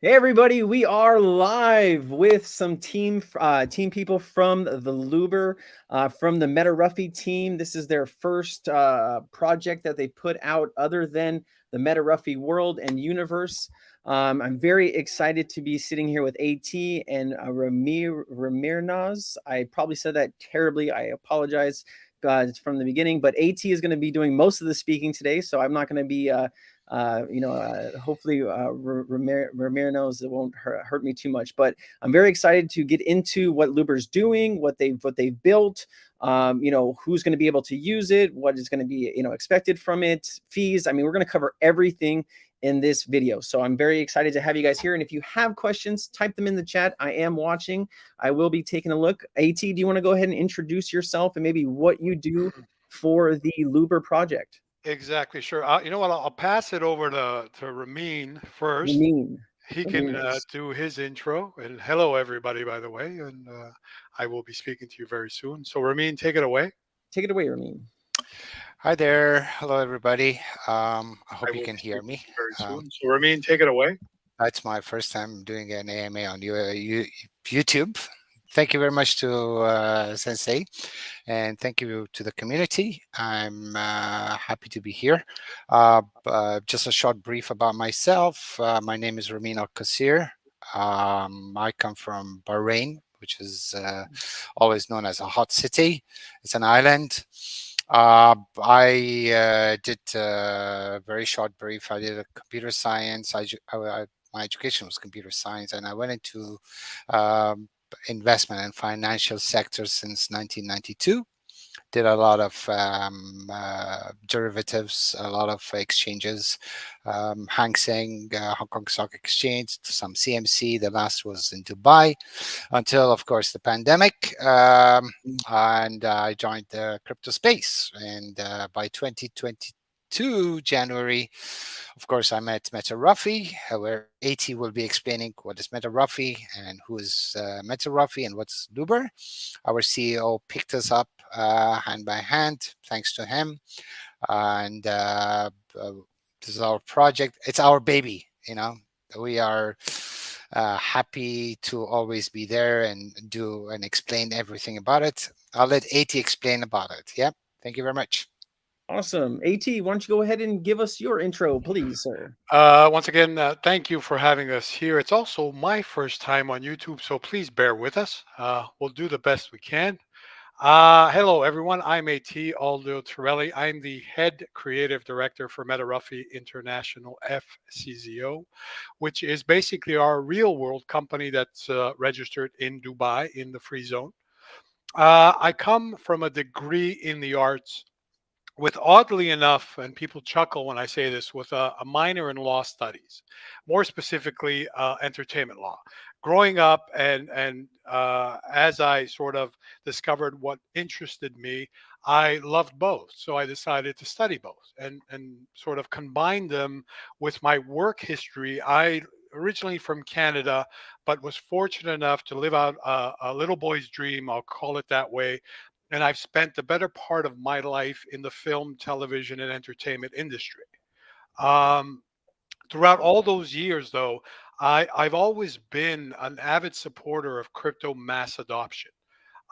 Hey everybody, we are live with some team people from the Loobr, from the Meta Ruffy team. This is their first project that they put out other than the Meta Ruffy world and universe. I'm very excited to be sitting here with AT and Ramirnaz. I probably said that terribly. I apologize from the beginning, but AT is going to be doing most of the speaking today, so I'm not going to be hopefully Ramir knows it won't hurt me too much. But I'm very excited to get into what Loobr's doing, what they've built. Who's going to be able to use it, what is going to be expected from it, fees. I mean, we're going to cover everything in this video. So I'm very excited to have you guys here. And if you have questions, type them in the chat. I am watching. I will be taking a look. AT, do you want to go ahead and introduce yourself and maybe what you do for the Loobr project? Exactly, sure. You know what? I'll pass it over to Ramin first. Ramin. He can Ramirez. do his intro. And hello, everybody, by the way. And I will be speaking to you very soon. So, Ramin, take it away. Take it away, Ramin. Hi there. Hello, everybody. I I hope you will can be hear speaking me. to you very Um, soon. So, Ramin, take it away. it's my first time doing an AMA on YouTube. Thank you very much to Sensei, and thank you to the community. I'm happy to be here. Just a short brief about myself. My name is Ramin Al Qasir. I come from Bahrain, which is always known as a hot city. It's an island. I did a very short brief. I did a computer science. My education was computer science, and I went into um, investment and financial sector since 1992. Did a lot of derivatives, a lot of exchanges, Hang Seng, Hong Kong Stock Exchange, some CMC. The last was in Dubai until, of course, the pandemic. And I joined the crypto space. And by 2022, January, of course, I met Meta Ruffy, where AT will be explaining what is Meta Ruffy and who is Meta Ruffy and what's Loobr. Our CEO picked us up hand by hand, thanks to him. And uh, this is our project. It's our baby, you know. We are happy to always be there and do and explain everything about it. I'll let AT explain about it. Yeah. Thank you very much. Awesome. AT, why don't you go ahead and give us your intro, please, sir? Once again, thank you for having us here. It's also my first time on YouTube, so please bear with us. We'll do the best we can. Hello, everyone. I'm AT Aldo Torelli. I'm the head creative director for MetaRuffy International FCZO, which is basically our real world company that's registered in Dubai in the free zone. I come from a degree in the arts with, oddly enough, and people chuckle when I say this, with a minor in law studies, more specifically entertainment law. Growing up, and as I sort of discovered what interested me, I loved both. So I decided to study both and sort of combine them with my work history. I originally from Canada, but was fortunate enough to live out a little boy's dream. I'll call it that way, and I've spent the better part of my life in the film, television, and entertainment industry. Um, Throughout all those years, though, I've always been an avid supporter of crypto mass adoption.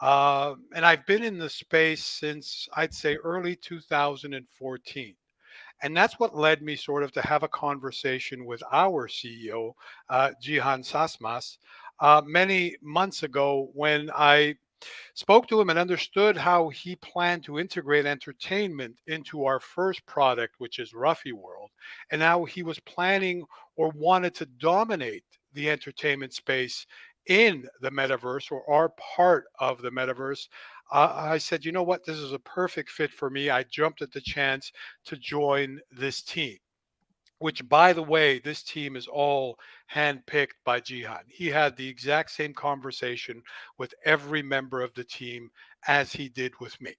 And I've been in the space since I'd say early 2014. And that's what led me sort of to have a conversation with our CEO, Jihan Sasmas, many months ago when I spoke to him and understood how he planned to integrate entertainment into our first product, which is Ruffy World, and how he was planning or wanted to dominate the entertainment space in the metaverse or are part of the metaverse. I said, you know what, this is a perfect fit for me. I jumped at the chance to join this team, which, by the way, this team is all handpicked by Jihan. He had the exact same conversation with every member of the team as he did with me.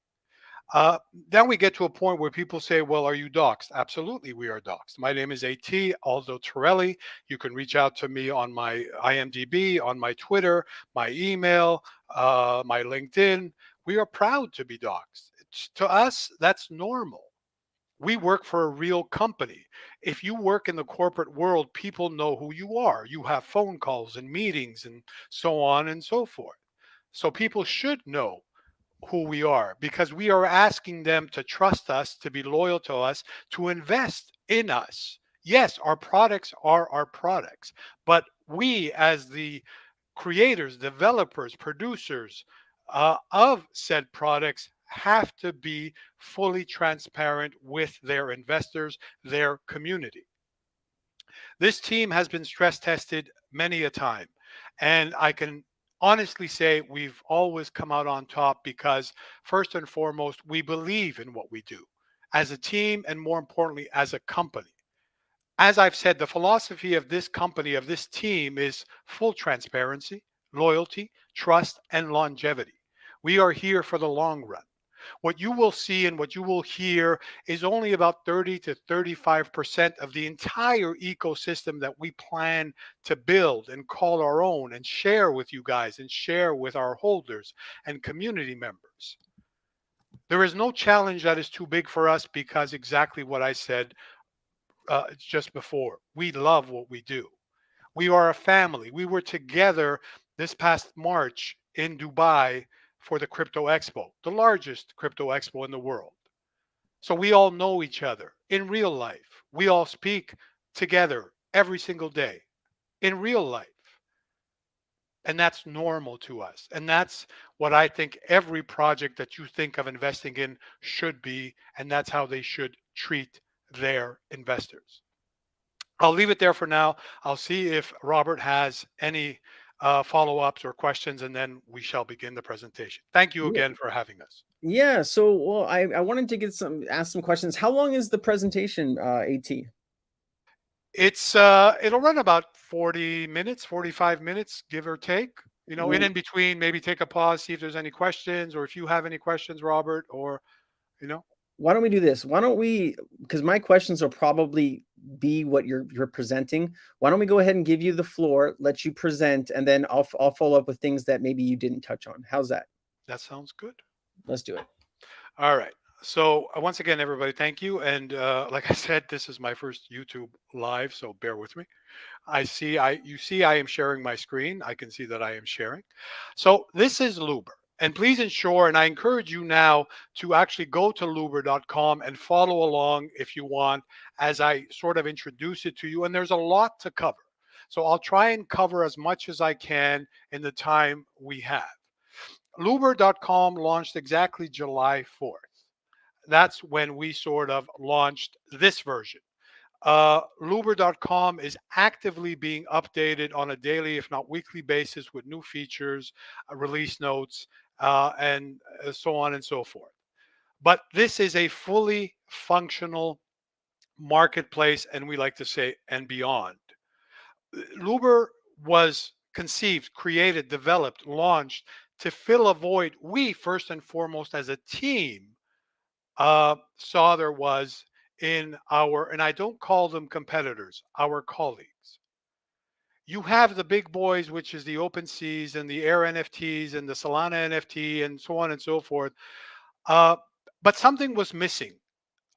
Then we get to a point where people say, well, are you doxxed? Absolutely, we are doxxed. My name is AT, Aldo Torelli. You can reach out to me on my IMDb, on my Twitter, my email, my LinkedIn. We are proud to be doxxed. To us, that's normal. We work for a real company. If you work in the corporate world, people know who you are. You have phone calls and meetings and so on and so forth. So people should know who we are because we are asking them to trust us, to be loyal to us, to invest in us. Yes, our products are our products, but we, as the creators, developers, producers of said products, have to be fully transparent with their investors, their community. This team has been stress tested many a time, and I can honestly say we've always come out on top because, first and foremost, we believe in what we do as a team and, more importantly, as a company. As I've said, the philosophy of this company, of this team, is full transparency, loyalty, trust, and longevity. We are here for the long run. What you will see and what you will hear is only about 30 to 35% of the entire ecosystem that we plan to build and call our own and share with you guys and share with our holders and community members. There is no challenge that is too big for us because exactly what I said just before. We love what we do. We are a family. We were together this past March in Dubai for the Crypto Expo, the largest crypto expo in the world. So we all know each other in real life. We all speak together every single day in real life. And that's normal to us. And that's what I think every project that you think of investing in should be. And that's how they should treat their investors. I'll leave it there for now. I'll see if Robert has any follow-ups or questions, and then we shall begin the presentation. Thank you Yeah. again for having us. Yeah. So, well, I wanted to ask some questions. How long is the presentation, AT? It'll run about 40 minutes, 45 minutes, give or take. You know, in between, maybe take a pause, see if there's any questions, or if you have any questions, Robert, or you know. Why don't we do this? Why don't we, because my questions will probably be what you're presenting. Why don't we go ahead and give you the floor, let you present, and then I'll follow up with things that maybe you didn't touch on. How's that? That sounds good. Let's do it. All right. So once again, everybody, thank you. And like I said, this is my first YouTube live, so bear with me. You see I am sharing my screen. I can see that I am sharing. So this is Loobr. And please ensure, and I encourage you now to actually go to Loobr.com and follow along if you want as I sort of introduce it to you. And there's a lot to cover. So I'll try and cover as much as I can in the time we have. Loobr.com launched exactly July 4th. That's when we sort of launched this version. Loobr.com is actively being updated on a daily, if not weekly basis with new features, release notes, and so on and so forth. But this is a fully functional marketplace, and we like to say, and beyond. Loobr was conceived, created, developed, launched to fill a void we, first and foremost, as a team, saw there was in our, and I don't call them competitors, our colleagues. You have the big boys, which is the Openseas and the Air NFTs and the Solana NFT and so on and so forth. Uh, but something was missing,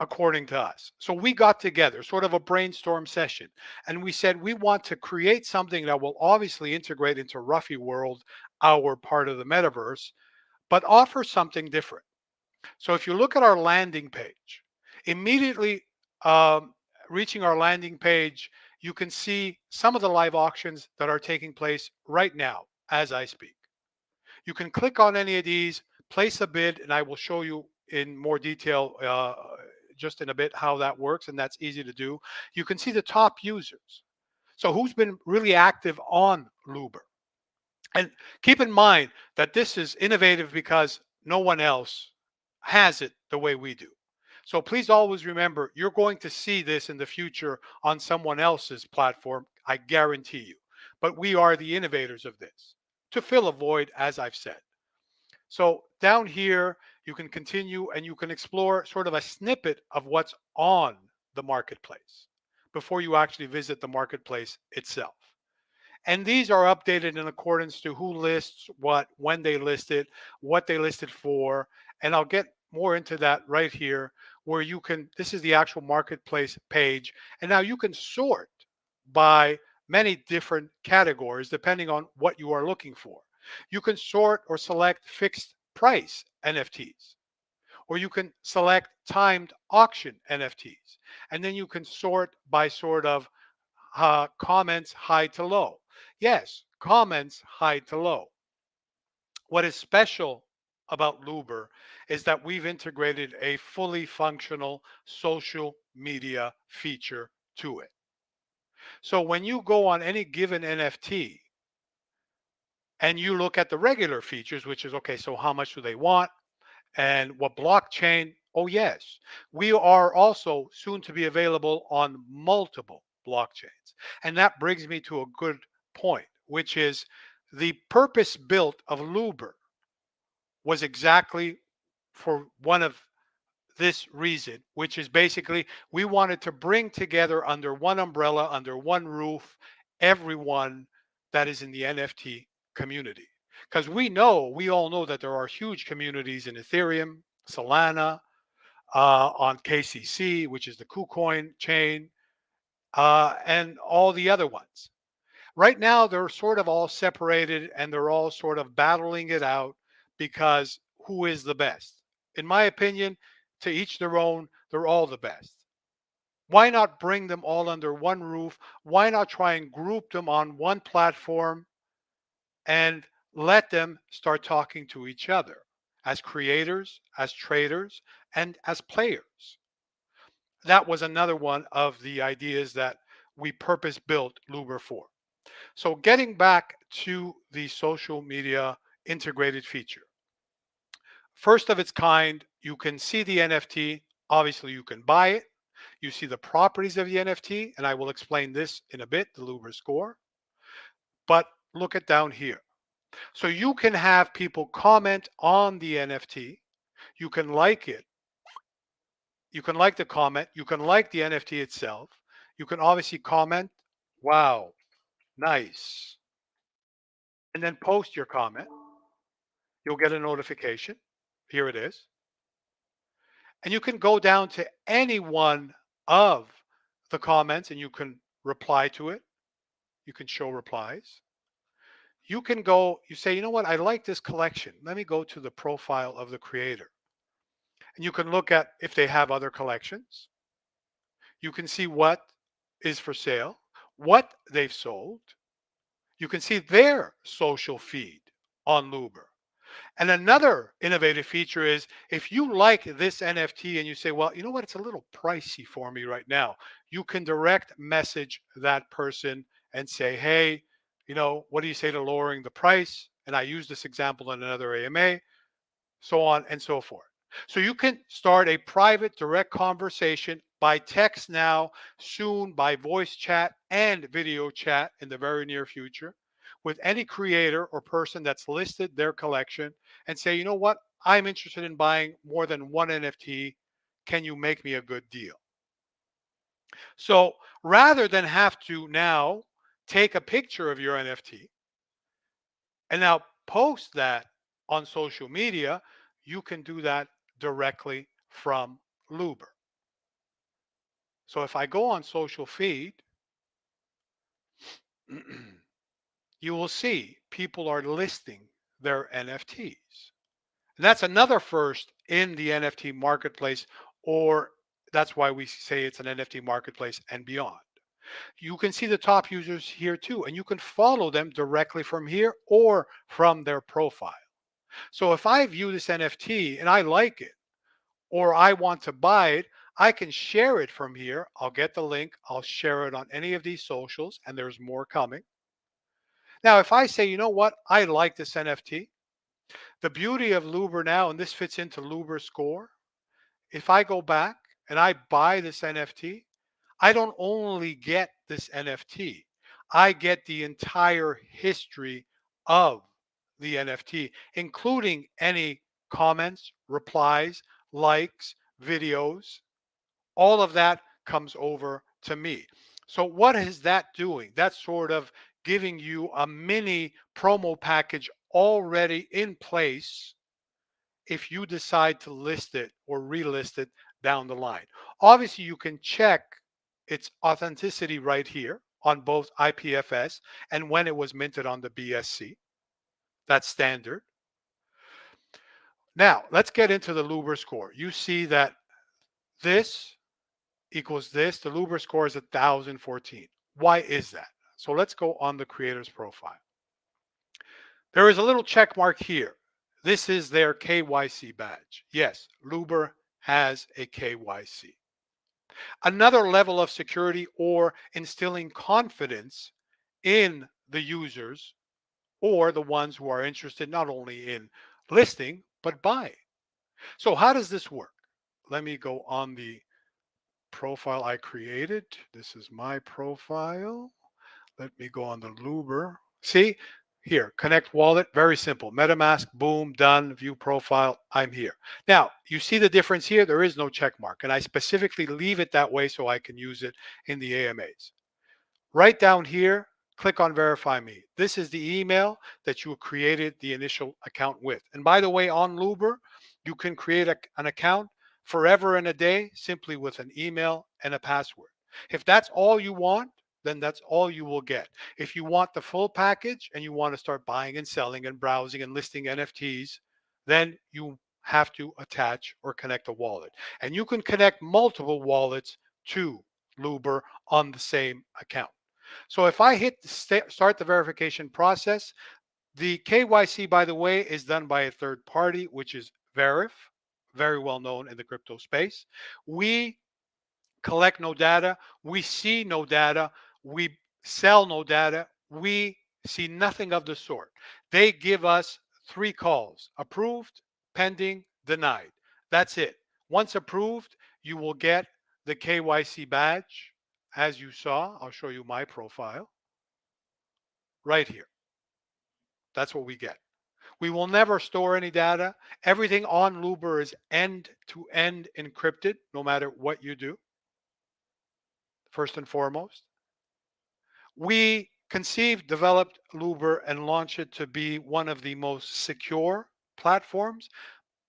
according to us. So we got together, sort of a brainstorm session, and we said we want to create something that will obviously integrate into Ruffy World, our part of the metaverse, but offer something different. So if you look at our landing page, immediately um, reaching our landing page, you can see some of the live auctions that are taking place right now as I speak. You can click on any of these, place a bid, and I will show you in more detail just in a bit how that works, and that's easy to do. You can see the top users. So who's been really active on Loobr? And keep in mind that this is innovative because no one else has it the way we do. So please always remember, you're going to see this in the future on someone else's platform, I guarantee you. But we are the innovators of this to fill a void, as I've said. So down here, you can continue and you can explore sort of a snippet of what's on the marketplace before you actually visit the marketplace itself. And these are updated in accordance to who lists what, when they list it, what they listed for. And I'll get more into that right here where you can, this is the actual marketplace page, and now you can sort by many different categories depending on what you are looking for. You can sort or select fixed price NFTs, or you can select timed auction NFTs. And then you can sort by sort of comments high to low. Yes, comments high to low. What is special about Loobr is that we've integrated a fully functional social media feature to it. So when you go on any given NFT and you look at the regular features, which is okay, so how much do they want and what blockchain? Oh, yes. We are also soon to be available on multiple blockchains. And that brings me to a good point, which is the purpose built of Loobr was exactly for one of this reason, which is basically we wanted to bring together under one umbrella, under one roof, everyone that is in the NFT community. Because we all know that there are huge communities in Ethereum, Solana, on KCC, which is the KuCoin chain, and all the other ones. Right now, they're sort of all separated and they're all sort of battling it out because who is the best? In my opinion, to each their own, they're all the best. Why not bring them all under one roof? Why not try and group them on one platform and let them start talking to each other as creators, as traders, and as players? That was another one of the ideas that we purpose built Loobr for. So getting back to the social media integrated feature. First of its kind, you can see the NFT. Obviously, you can buy it. You see the properties of the NFT, and I will explain this in a bit, the Louvre score. But look at down here. So you can have people comment on the NFT. You can like it. You can like the comment. You can like the NFT itself. You can obviously comment, wow, nice. And then post your comment. You'll get a notification. Here it is. And you can go down to any one of the comments and you can reply to it. You can show replies. You can go, you say, you know what, I like this collection. Let me go to the profile of the creator. And you can look at if they have other collections. You can see what is for sale, what they've sold. You can see their social feed on Loobr. And another innovative feature is if you like this NFT and you say, well, you know what, it's a little pricey for me right now, you can direct message that person and say, hey, what do you say to lowering the price? And I use this example in another AMA, so on and so forth. So you can start a private direct conversation by text now, soon by voice chat and video chat in the very near future with any creator or person that's listed their collection and say, you know what, I'm interested in buying more than one NFT. Can you make me a good deal? So rather than have to now take a picture of your NFT and now post that on social media, you can do that directly from Loobr. So if I go on social feed, you will see people are listing their NFTs. And that's another first in the NFT marketplace, or that's why we say it's an NFT marketplace and beyond. You can see the top users here too, and you can follow them directly from here or from their profile. So if I view this NFT and I like it, or I want to buy it, I can share it from here. I'll get the link. I'll share it on any of these socials, and there's more coming. Now, if I say, you know what, I like this NFT, the beauty of Loobr now, and this fits into Loobr score, if I go back and I buy this NFT, I don't only get this NFT, I get the entire history of the NFT, including any comments, replies, likes, videos. All of that comes over to me. So what is that doing? That's sort of giving you a mini promo package already in place if you decide to list it or relist it down the line. Obviously, you can check its authenticity right here on both IPFS and when it was minted on the BSC. That's standard. Now, let's get into the Loobr score. You see that this equals this. The Loobr score is 1,014. Why is that? So let's go on the creator's profile. There is a little check mark here. This is their KYC badge. Yes, Loobr has a KYC. Another level of security or instilling confidence in the users or the ones who are interested not only in listing but buying. So how does this work? Let me go on the profile I created. This is my profile. Let me go on the Loobr. See here, connect wallet, very simple. MetaMask, boom, done, view profile, I'm here. Now, you see the difference here? There is no check mark, and I specifically leave it that way so I can use it in the AMAs. Right down here, click on verify me. This is the email that you created the initial account with. And by the way, on Loobr, you can create an account forever and a day simply with an email and a password. If that's all you want, then that's all you will get. If you want the full package and you want to start buying and selling and browsing and listing NFTs, then you have to attach or connect a wallet. And you can connect multiple wallets to Loobr on the same account. So if I hit start the verification process, the KYC, by the way, is done by a third party, which is Verif, very well known in the crypto space. We collect no data. We see no data. We sell no data. We see nothing of the sort. They give us 3 calls: approved, pending, denied. That's it. Once approved, you will get the KYC badge. As you saw, I'll show you my profile right here. That's what we get. We will never store any data. Everything on Loobr is end to end encrypted, no matter what you do, first and foremost. We conceived, developed Loobr, and launched it to be one of the most secure platforms,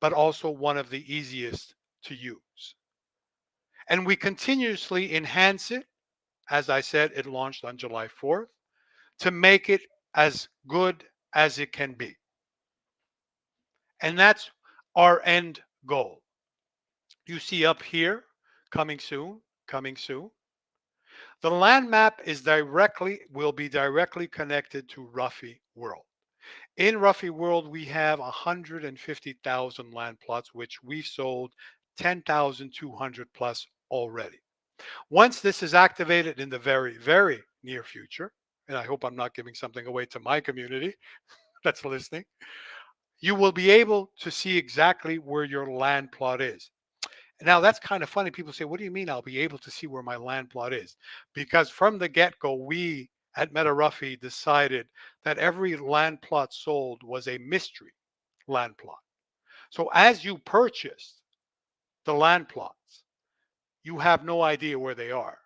but also one of the easiest to use. And we continuously enhance it. As I said, it launched on July 4th to make it as good as it can be. And that's our end goal. You see up here, coming soon, coming soon. The land map will be directly connected to Ruffy World. In Ruffy World, we have 150,000 land plots, which we've sold 10,200 plus already. Once this is activated in the very, very near future, and I hope I'm not giving something away to my community that's listening, you will be able to see exactly where your land plot is. Now, that's kind of funny. People say, what do you mean I'll be able to see where my land plot is? Because from the get-go, we at MetaRuffy decided that every land plot sold was a mystery land plot. So as you purchase the land plots, you have no idea where they are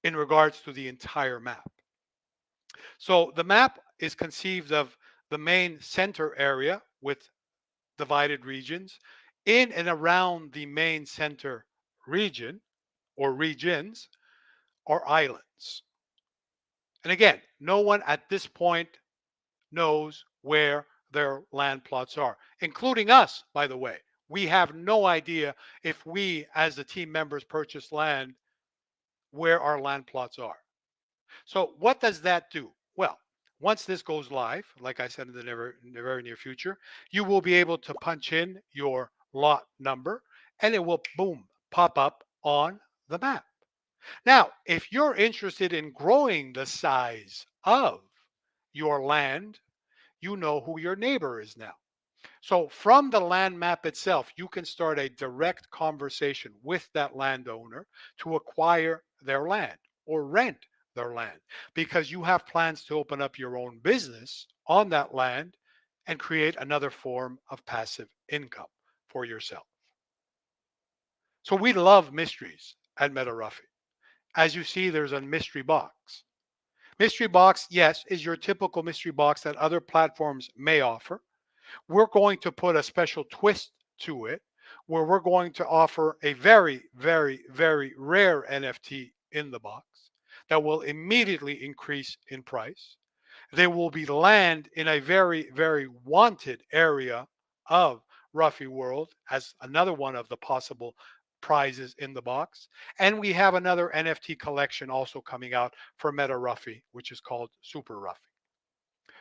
in regards to the entire map. So the map is conceived of the main center area with divided regions. In and around the main center region or regions are islands. And again, no one at this point knows where their land plots are, including us, by the way. We have no idea if we, as the team members, purchase land, where our land plots are. So what does that do? Well, once this goes live, like I said, in the very near future, you will be able to punch in your lot number and it will, boom, pop up on the map. Now, if you're interested in growing the size of your land, you know who your neighbor is now. So from the land map itself, you can start a direct conversation with that landowner to acquire their land or rent their land because you have plans to open up your own business on that land and create another form of passive income for yourself. So we love mysteries at MetaRuffy. As you see, there's a mystery box. Mystery box, yes, is your typical mystery box that other platforms may offer. We're going to put a special twist to it. where we're going to offer a very, very, very rare NFT in the box that will immediately increase in price. There will be land in a very, very wanted area of Ruffy World as another one of the possible prizes in the box. And we have another NFT collection also coming out for Meta Ruffy, which is called Super Ruffy.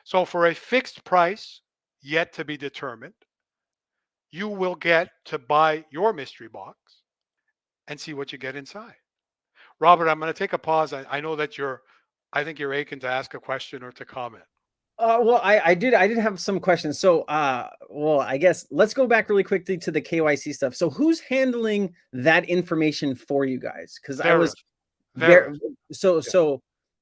So for a fixed price, yet to be determined, you will get to buy your mystery box and see what you get inside. Robert, I'm going to take a pause. I know that I think you're aching to ask a question or to comment. Well, I did have some questions. So, well, I guess let's go back really quickly to the KYC stuff. So, who's handling that information for you guys? Because I was Varus, very Varus. so Yeah. so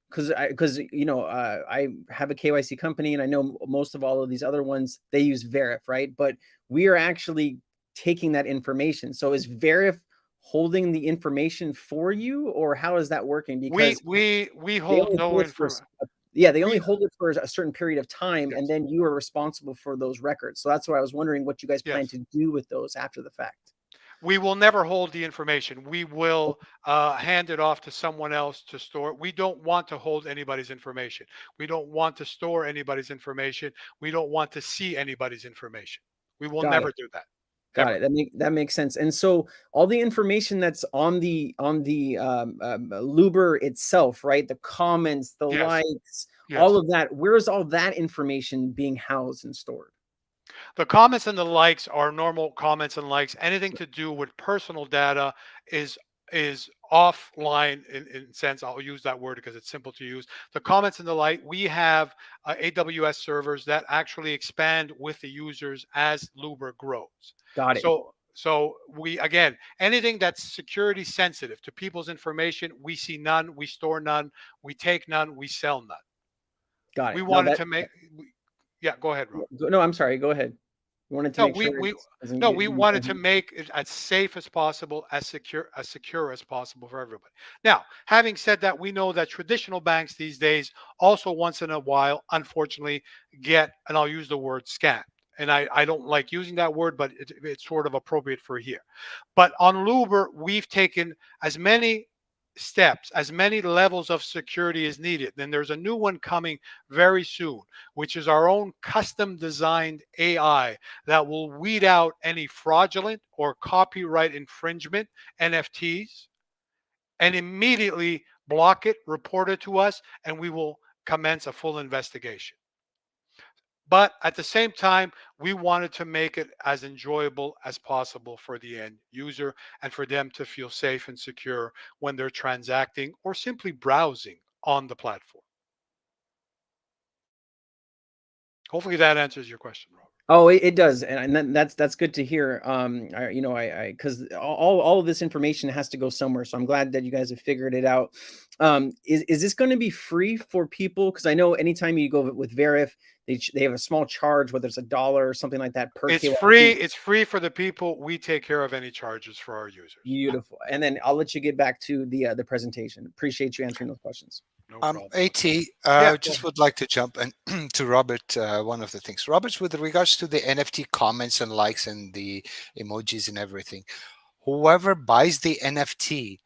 because I have a KYC company and I know most of all of these other ones they use Verif, right? But we are actually taking that information. So, is Verif holding the information for you, or how is that working? We Because we we they hold only no hold it for information. yeah, they only We hold it for a certain period of time, and Yes, then you are responsible for those records. So that's why I was wondering what you guys plan yes. to do with those after the fact. We will never hold the information. We will hand it off to someone else to store. We don't want to hold anybody's information. We don't want to store anybody's information. We don't want to see anybody's information. We will Got it. never do that. Got Ever. it. That makes sense. And so all the information that's on the Loobr itself, right? The comments, the Yes. likes, all Yes. of that. Where is all that information being housed and stored? The comments and the likes are normal comments and likes. Anything to do with personal data is is offline in sense. I'll use that word because it's simple to use. The comments and the like, we have AWS servers that actually expand with the users as Loobr grows. Got it. So we again anything that's security sensitive to people's information, we see none, we store none, we take none, we sell none. Got We it. No, wanted to make. Yeah, go ahead, Rob. no, I'm sorry. Go ahead. We wanted to No, make we sure we it doesn't no, get we you. wanted to make it as safe as possible, as secure as possible for everybody. Now, having said that, we know that traditional banks these days also once in a while, unfortunately, get, and I'll use the word scam. And I don't like using that word, but it's sort of appropriate for here. But on Loobr, we've taken as many steps, as many levels of security as needed. Then there's a new one coming very soon, which is our own custom designed AI that will weed out any fraudulent or copyright infringement NFTs and immediately block it, report it to us, and we will commence a full investigation. But at the same time, we wanted to make it as enjoyable as possible for the end user and for them to feel safe and secure when they're transacting or simply browsing on the platform. Hopefully that answers your question, Robert. Oh, it does, and that's good to hear. Because all of this information has to go somewhere, so I'm glad that you guys have figured it out. Is this going to be free for people? Because I know anytime you go with Verif, they have a small charge, whether it's $1 or something like that per It's KYC. free. It's free for the people. We take care of any charges for our users. Beautiful. And then I'll let you get back to the presentation. Appreciate you answering those questions. No problem. At Yeah, go just ahead. would like to jump in to Robert. One of the things, Robert's with regards to the NFT comments and likes and the emojis and everything. Whoever buys the NFT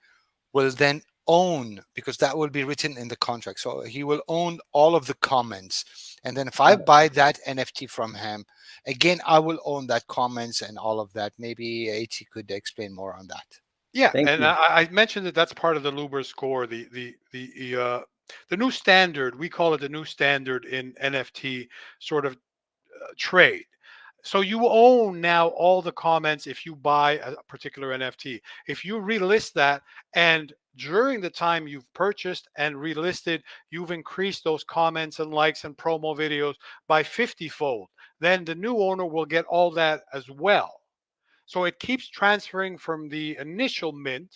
will then own, because that will be written in the contract. So he will own all of the comments. And then if I Got it. buy that NFT from him, again, I will own that comments and all of that. Maybe AT could explain more on that. Yeah, Thank and you. I mentioned that that's part of the Luber score, the new standard. We call it the new standard in NFT sort of trade. So you own now all the comments if you buy a particular NFT. If you relist that and during the time you've purchased and relisted, you've increased those comments and likes and promo videos by 50-fold, then the new owner will get all that as well. So it keeps transferring from the initial mint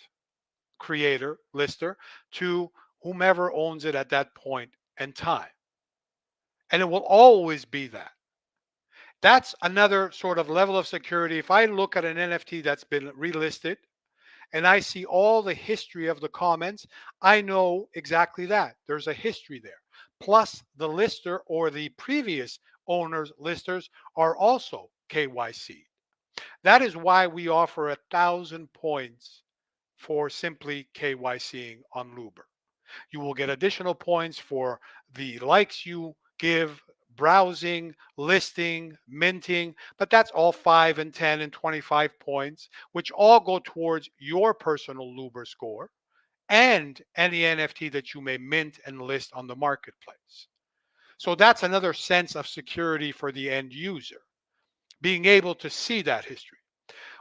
creator, lister, to whomever owns it at that point and time. And it will always be that. That's another sort of level of security. If I look at an NFT that's been relisted and I see all the history of the comments, I know exactly that. There's a history there. Plus, the lister or the previous owner's listers are also KYC. That is why we offer 1,000 points for simply KYCing on Loobr. You will get additional points for the likes you give, browsing, listing, minting, but that's all 5 and 10 and 25 points, which all go towards your personal Loobr score and any NFT that you may mint and list on the marketplace. So that's another sense of security for the end user, being able to see that history.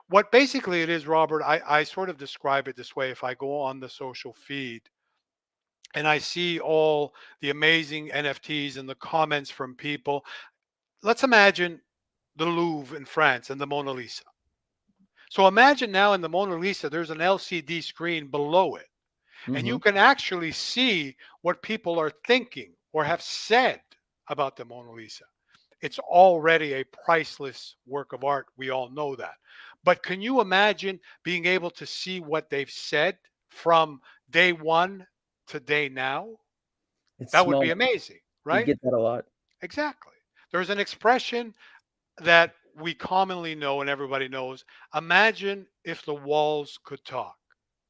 What basically it is, Robert, I sort of describe it this way. If I go on the social feed and I see all the amazing NFTs and the comments from people, let's imagine the Louvre in France and the Mona Lisa. So imagine now in the Mona Lisa, there's an LCD screen below it, and Hmm. you can actually see what people are thinking or have said about the Mona Lisa. It's already a priceless work of art. We all know that. But can you imagine being able to see what they've said from day one to day now? It's That would be small. amazing, You right? get that a lot. Exactly. There's an expression that we commonly know and everybody knows. Imagine if the walls could talk,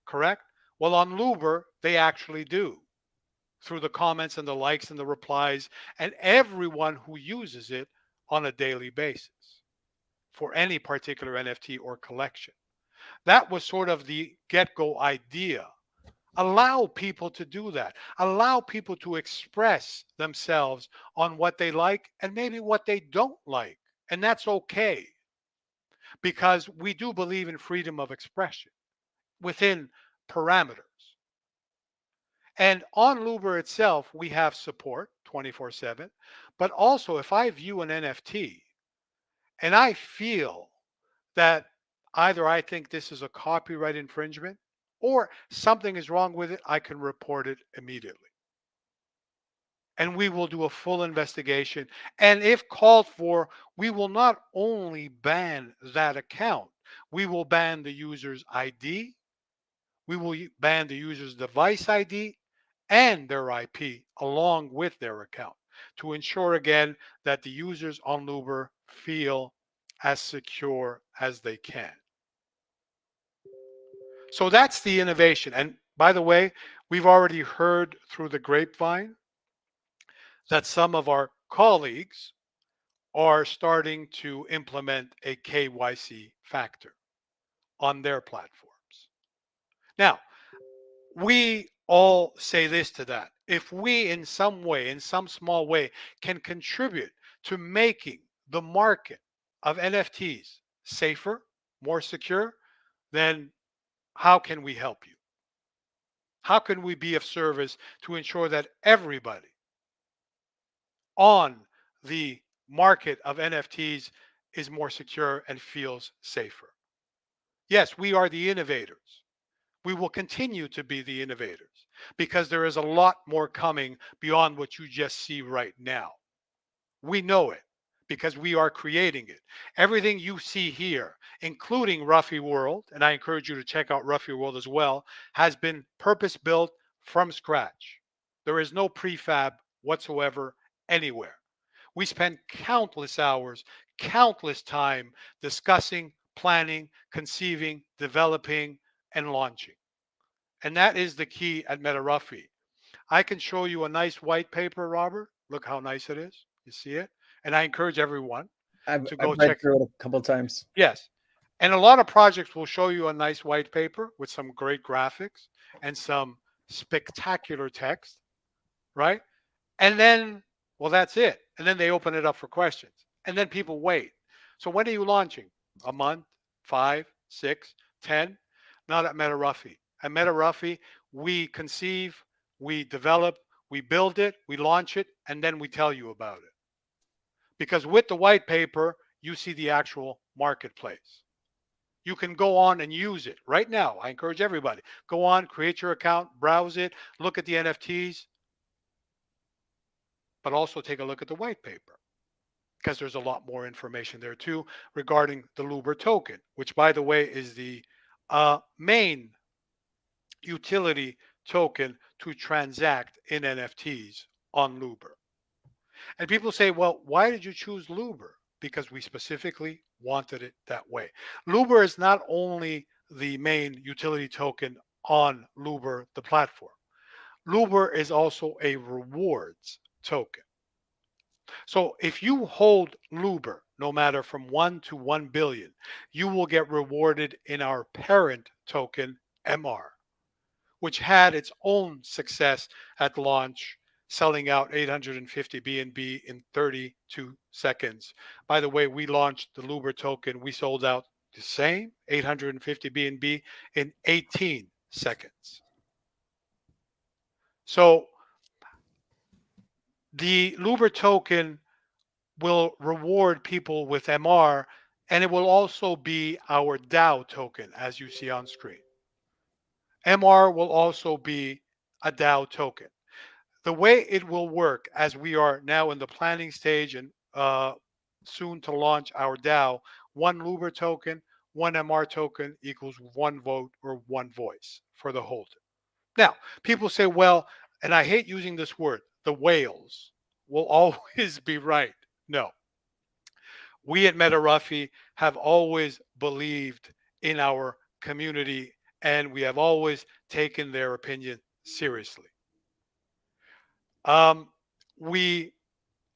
correct? Well, on Loobr, they actually do through the comments and the likes and the replies and everyone who uses it on a daily basis for any particular NFT or collection. That was sort of the get go idea. Allow people to do that. Allow people to express themselves on what they like and maybe what they don't like. And that's okay because we do believe in freedom of expression within parameters. And on Loobr itself, we have support 24/7. But also, if I view an NFT and I feel that either I think this is a copyright infringement or something is wrong with it, I can report it immediately. And we will do a full investigation. And if called for, we will not only ban that account, we will ban the user's ID, we will ban the user's device ID and their IP along with their account to ensure again that the users on Loobr feel as secure as they can. So that's the innovation. And by the way, we've already heard through the grapevine that some of our colleagues are starting to implement a KYC factor on their platforms. Now, we all say this to that. If we, in some way, in some small way, can contribute to making the market of NFTs safer, more secure, then how can we help you? How can we be of service to ensure that everybody on the market of NFTs is more secure and feels safer? Yes, we are the innovators. We will continue to be the innovators because there is a lot more coming beyond what you just see right now. We know it because we are creating it. Everything you see here, including Ruffy World, and I encourage you to check out Ruffy World as well, has been purpose built from scratch. There is no prefab whatsoever anywhere. We spend countless hours, countless time discussing, planning, conceiving, developing, and launching. And that is the key at MetaRuffy. I can show you a nice white paper, Robert. Look how nice it is. You see it? And I encourage everyone to I've go read check. through it a couple times. Yes. And a lot of projects will show you a nice white paper with some great graphics and some spectacular text, right? And then, well, that's it. And then they open it up for questions. And then people wait. So when are you launching? A month, 5, 6, 10? Not at MetaRuffy. At MetaRuffy, we conceive, we develop, we build it, we launch it, and then we tell you about it. Because with the white paper, you see the actual marketplace. You can go on and use it right now. I encourage everybody. Go on, create your account, browse it, look at the NFTs, but also take a look at the white paper because there's a lot more information there too regarding the Loobr token, which, by the way, is the main utility token to transact in NFTs on Loobr. And people say, well, why did you choose Loobr? because we specifically wanted it that way. Loobr is not only the main utility token on Loobr, the platform. Loobr is also a rewards token. So if you hold Loobr, no matter from 1 to 1 billion, you will get rewarded in our parent token, MR, which had its own success at launch, selling out 850 BNB in 32 seconds. By the way, we launched the Loobr token. We sold out the same 850 BNB in 18 seconds. So the Loobr token will reward people with MR, and it will also be our DAO token, as you see on screen. MR will also be a DAO token. The way it will work, as we are now in the planning stage and soon to launch our DAO, one Loobr token, one MR token equals one vote or one voice for the holder. Now, people say, well, and I hate using this word, the whales will always be right. No, we at MetaRuffy have always believed in our community and we have always taken their opinion seriously. We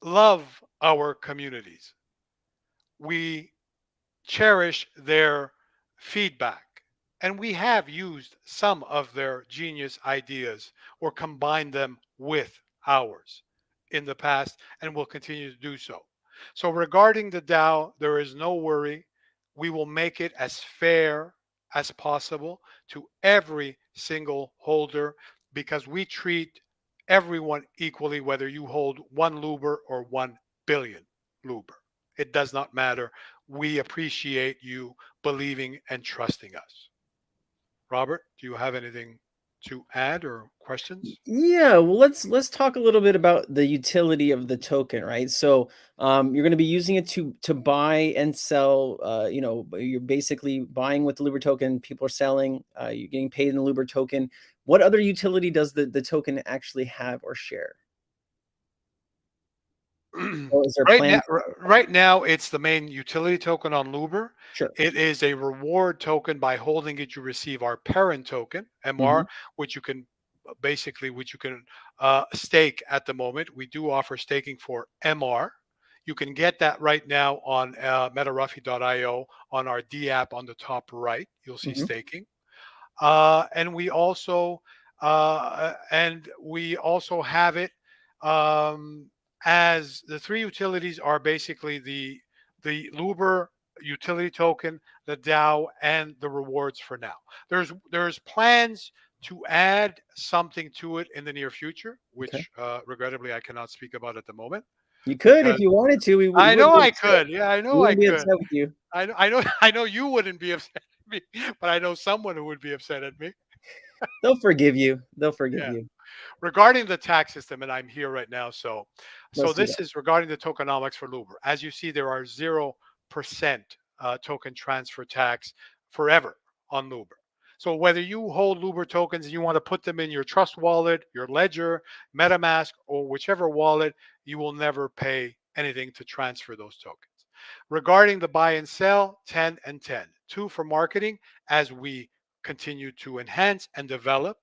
love our communities. We cherish their feedback. And we have used some of their genius ideas or combined them with ours in the past and will continue to do so. So, regarding the DAO, there is no worry. We will make it as fair as possible to every single holder because we treat everyone equally, whether you hold one Loobr or 1 billion Loobr. It does not matter. We appreciate you believing and trusting us. Robert, do you have anything to add or questions? Yeah, well, let's talk a little bit about the utility of the token, right? So, you're going to be using it to buy and sell. You're basically buying with the Loobr token. People are selling. You're getting paid in the Loobr token. What other utility does the token actually have or share? Or is there right now, plans? right now, it's the main utility token on Loobr. Sure. It is a reward token. By holding it, you receive our parent token, MR, Hmm. which you can stake at the moment. We do offer staking for MR. You can get that right now on metaruffy.io on our D app on the top right. You'll see Hmm. staking. And we also have it um, as the three utilities are basically the Loobr utility token, the DAO, and the rewards for now. There's plans to add something to it in the near future, Okay. which regrettably I cannot speak about at the moment You could if because you wanted to. We I wouldn't know be I upset. could. Yeah, I We know I wouldn't be could. upset with you. I know you wouldn't be upset at me, but I know someone who would be upset at me. They'll forgive you. They'll forgive Yeah. you. Regarding the tax system, and I'm here right now, so Let's do that. this is regarding the tokenomics for Loobr. As you see, there are 0% token transfer tax forever on Loobr. So whether you hold Loobr tokens and you want to put them in your Trust wallet, your Ledger, MetaMask, or whichever wallet, you will never pay anything to transfer those tokens. Regarding the buy and sell, 10 and 10. 2 for marketing as we continue to enhance and develop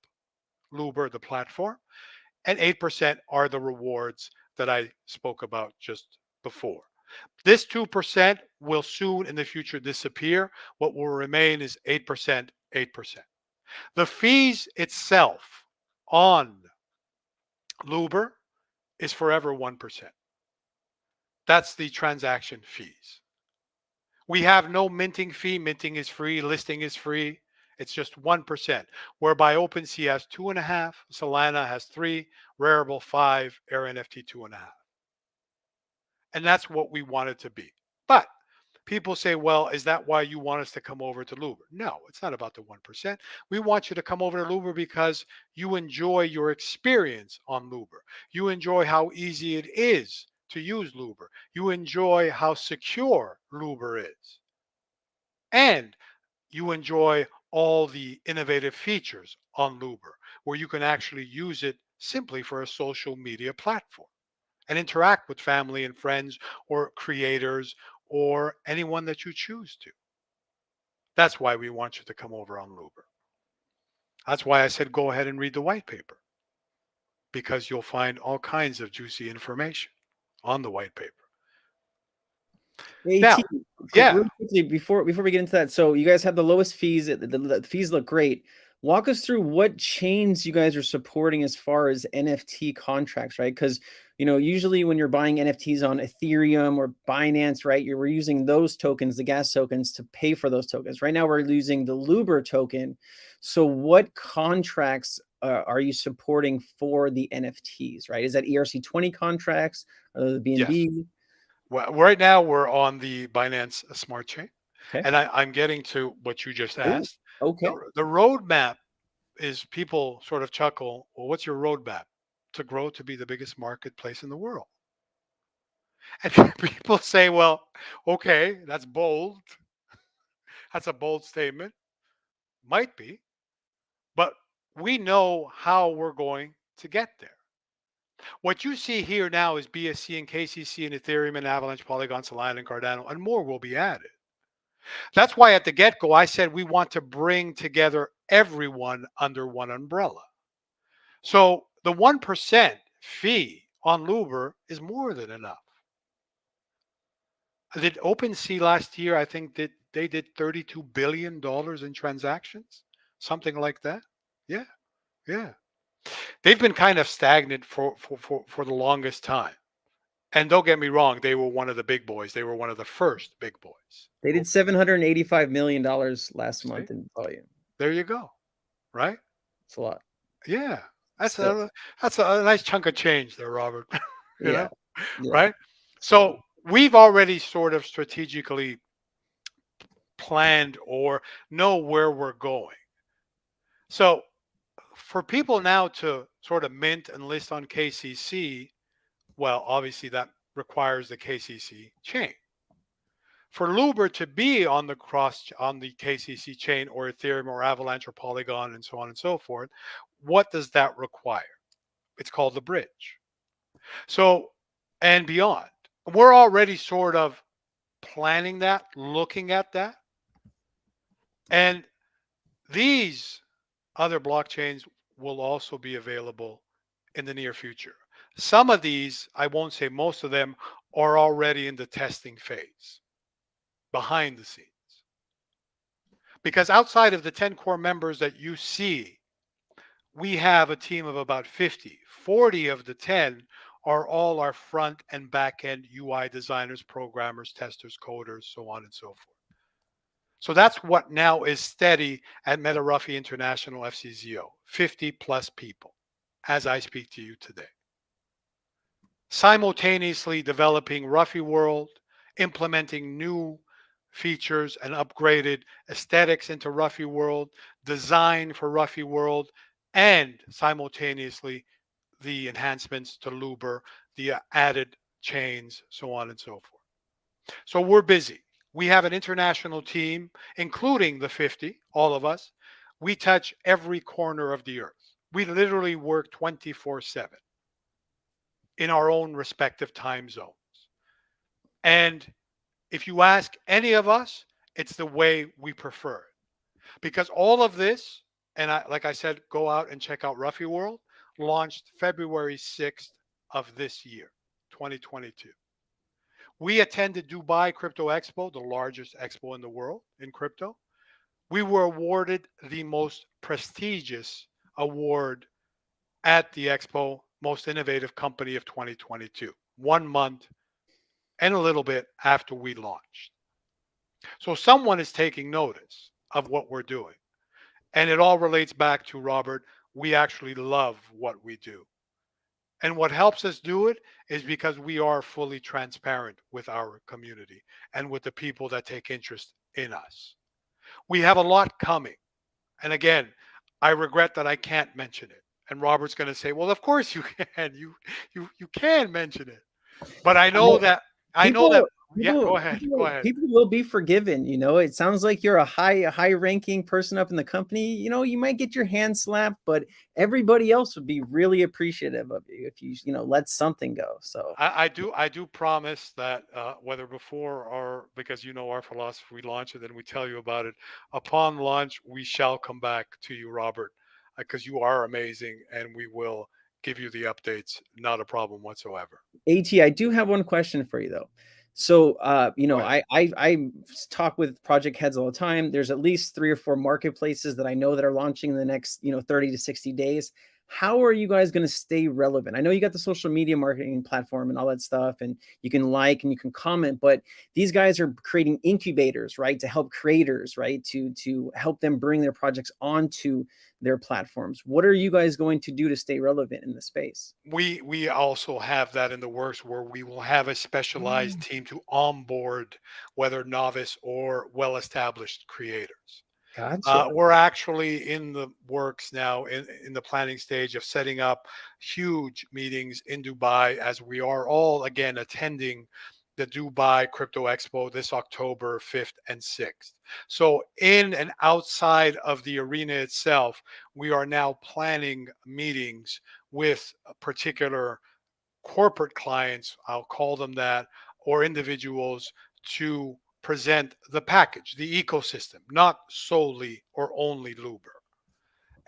Loobr, the platform, and 8% are the rewards that I spoke about just before. This 2% will soon in the future disappear. What will remain is 8%, 8%. The fees itself on Loobr is forever 1%. That's the transaction fees. We have no minting fee. Minting is free. Listing is free. It's just 1%, whereby OpenSea has 2.5, Solana has 3, Rarible 5, Air NFT 2.5. And that's what we want it to be. But people say, well, is that why you want us to come over to Loobr? No, it's not about the 1%. We want you to come over to Loobr because you enjoy your experience on Loobr. You enjoy how easy it is to use Loobr. You enjoy how secure Loobr is. And you enjoy all the innovative features on Loobr, where you can actually use it simply for a social media platform and interact with family and friends or creators or anyone that you choose to. That's why we want you to come over on Loobr. That's why I said go ahead and read the white paper, because you'll find all kinds of juicy information on the white paper. AT, Now, yeah, real quickly before we get into that, so you guys have the lowest fees. The fees look great. Walk us through what chains you guys are supporting as far as NFT contracts, right? Because usually when you're buying NFTs on Ethereum or Binance, right, we're using those tokens, the gas tokens, to pay for those tokens. Right now, we're using the Loobr token. So, what contracts are you supporting for the NFTs? Right? Is that ERC20 contracts? The yes. BNB? Well, right now we're on the Binance Smart Chain, Okay. and I'm getting to what you just Ooh, asked. okay. The roadmap is, people sort of chuckle, well, what's your roadmap? To grow to be the biggest marketplace in the world. And people say, well, okay, that's bold. That's a bold statement. Might be, but we know how we're going to get there. What you see here now is BSC and KCC and Ethereum and Avalanche, Polygon, Solana, and Cardano, and more will be added. That's why at the get-go, I said we want to bring together everyone under one umbrella. So the 1% fee on Loobr is more than enough. Did Opensea last year, I think that they did $32 billion in transactions, something like that. Yeah, yeah. They've been kind of stagnant for the longest time. And don't get me wrong, they were one of the big boys. They were one of the first big boys. They did $785 million last See? month in volume. There you go. Right? It's a lot. Yeah. That's Still. a nice chunk of change there, Robert. you Yeah. know, Yeah. right? So we've already sort of strategically planned or know where we're going. So for people now to sort of mint and list on KCC, well, obviously that requires the KCC chain. For Loobr to be on the KCC chain or Ethereum or Avalanche or Polygon and so on and so forth, what does that require? It's called the bridge. So, and beyond, we're already sort of planning that, looking at that. And these other blockchains will also be available in the near future. Some of these, I won't say most of them, are already in the testing phase behind the scenes. Because outside of the 10 core members that you see, we have a team of about 50. 40 of the 10 are all our front and back end UI designers, programmers, testers, coders, so on and so forth. So that's what now is steady at MetaRuffy International FCZO, 50 plus people as I speak to you today. Simultaneously developing Ruffy World, implementing new features and upgraded aesthetics into Ruffy World, design for Ruffy World, and simultaneously the enhancements to Loobr, the added chains, so on and so forth. So we're busy. We have an international team, including the 50, all of us. We touch every corner of the earth. We literally work 24/7 in our own respective time zones. And if you ask any of us, it's the way we prefer it. Because all of this, and like I said, go out and check out Ruffy World, launched February 6th of this year, 2022. We attended Dubai Crypto Expo, the largest expo in the world in crypto. We were awarded the most prestigious award at the expo, Most Innovative Company of 2022, 1 month and a little bit after we launched. So someone is taking notice of what we're doing. And it all relates back to, Robert, we actually love what we do. And what helps us do it is because we are fully transparent with our community and with the people that take interest in us. We have a lot coming. And again, I regret that I can't mention it. And Robert's going to say, "Well, of course you can. You can mention it." But I know Well, that people Yeah, People, go ahead. Go people, ahead. people will be forgiven. It sounds like you're a high ranking person up in the company. You might get your hand slapped, but everybody else would be really appreciative of you if you let something go. So I do promise that whether before or because our philosophy, we launch it, then we tell you about it. Upon launch, we shall come back to you, Robert, because you are amazing, and we will give you the updates. Not a problem whatsoever. I do have one question for you though. So, Go ahead. I talk with project heads all the time. There's at least 3 or 4 marketplaces that I know that are launching in the next, 30 to 60 days. How are you guys going to stay relevant? I know you got the social media marketing platform and all that stuff, and you can like and you can comment, but these guys are creating incubators, right, to help creators, right, to help them bring their projects onto their platforms. What are you guys going to do to stay relevant in the space? We also have that in the works where we will have a specialized team to onboard whether novice or well-established creators. Gotcha. We're actually in the works now, in the planning stage of setting up huge meetings in Dubai, as we are all again attending the Dubai Crypto Expo this October 5th and 6th. So, in and outside of the arena itself, we are now planning meetings with particular corporate clients, I'll call them that, or individuals to present the package, the ecosystem, not solely or only Loobr.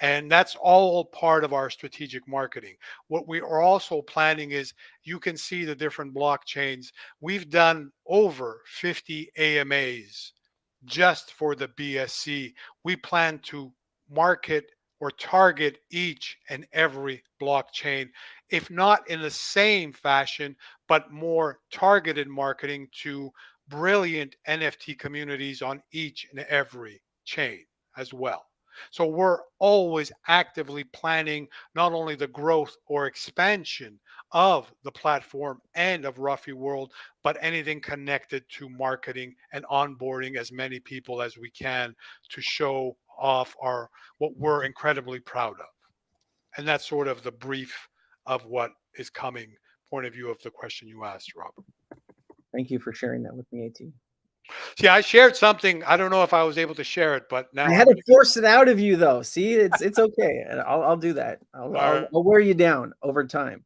And that's all part of our strategic marketing. What we are also planning is you can see the different blockchains. We've done over 50 AMAs just for the BSC. We plan to market or target each and every blockchain, if not in the same fashion, but more targeted marketing to brilliant NFT communities on each and every chain as well. So we're always actively planning not only the growth or expansion of the platform and of Ruffy World, but anything connected to marketing and onboarding as many people as we can to show off our what we're incredibly proud of. And that's sort of the brief of what is coming point of view of the question you asked, Robert. Thank you for sharing that with me, AT. See, I shared something. I don't know if I was able to share it, but I now had I'm to going to. force it out of you, though. See, it's okay. And I'll do that. I'll, All I'll right. I'll wear you down over time.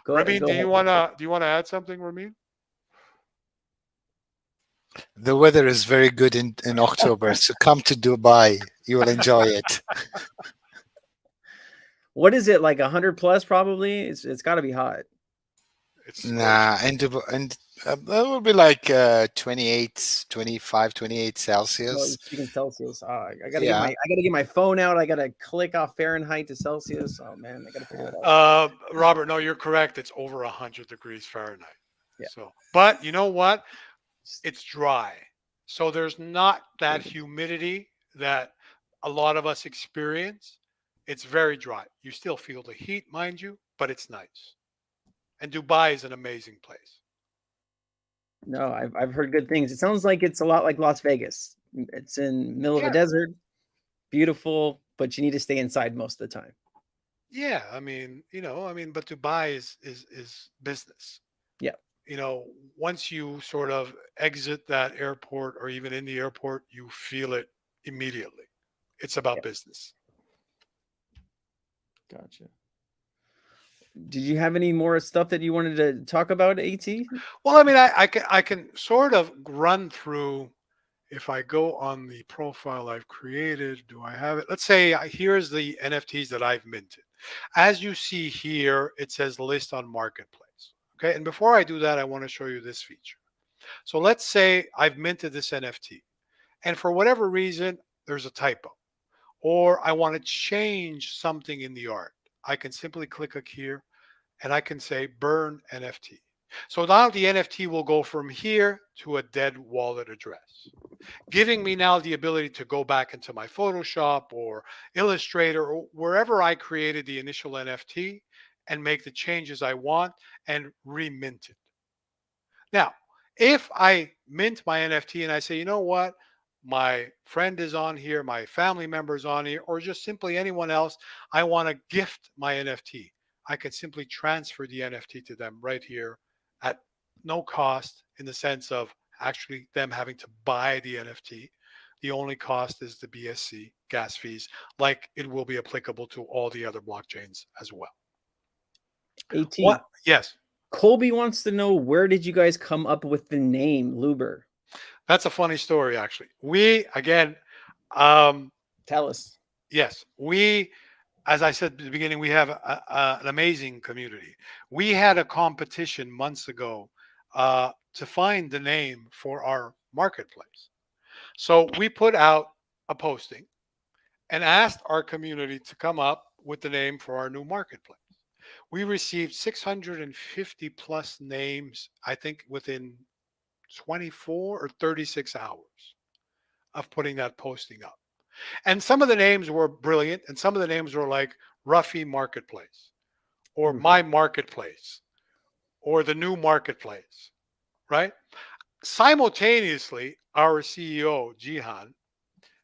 Ramin, Go do you ahead. wanna add something, Ramin? The weather is very good in October, so come to Dubai. You will enjoy it. What is it, like 100 plus? Probably. It's got to be hot. It's Nah, scorching. in Dubai, and that will be like 28, 25, 28 No, you're Celsius. speaking Celsius. I gotta get my Yeah. I gotta get my phone out. I gotta click off Fahrenheit to Celsius. Oh man, I gotta figure that out. Robert, no, you're correct. It's over 100 degrees Fahrenheit. Yeah. So, but you know what? It's dry, so there's not that humidity that a lot of us experience. It's very dry. You still feel the heat, mind you, but it's nice. And Dubai is an amazing place. No, I've heard good things. It sounds like it's a lot like Las Vegas. It's in middle of a Yeah, desert, beautiful, but you need to stay inside most of the time. yeah. But Dubai is business. Yeah. Once you sort of exit that airport or even in the airport, you feel it immediately. It's about Yeah. business. Gotcha. Did you have any more stuff that you wanted to talk about, AT? Well, I can sort of run through if I go on the profile I've created. Do I have it? Let's say here's the NFTs that I've minted. As you see here, it says list on marketplace. Okay, and before I do that, I want to show you this feature. So let's say I've minted this NFT, and for whatever reason, there's a typo, or I want to change something in the art. I can simply click here and I can say burn NFT. So now the NFT will go from here to a dead wallet address, giving me now the ability to go back into my Photoshop or Illustrator or wherever I created the initial NFT and make the changes I want and remint it. Now, if I mint my NFT and I say, you know what, my friend is on here, my family member is on here, or just simply anyone else, I want to gift my NFT. I can simply transfer the NFT to them right here at no cost in the sense of actually them having to buy the NFT. The only cost is the BSC gas fees, like it will be applicable to all the other blockchains as well. AT. What? Yes, Colby wants to know, where did you guys come up with the name Loobr? that's a funny story, actually. We, again, um, Tell us. yes, as I said at the beginning, we have an amazing community. We had a competition months ago to find the name for our marketplace. So we put out a posting and asked our community to come up with the name for our new marketplace. We received 650 plus names, I think within 24 or 36 hours of putting that posting up. And some of the names were brilliant, and some of the names were like Ruffy Marketplace or My Marketplace or the New Marketplace, right? Simultaneously, our CEO, Jihan,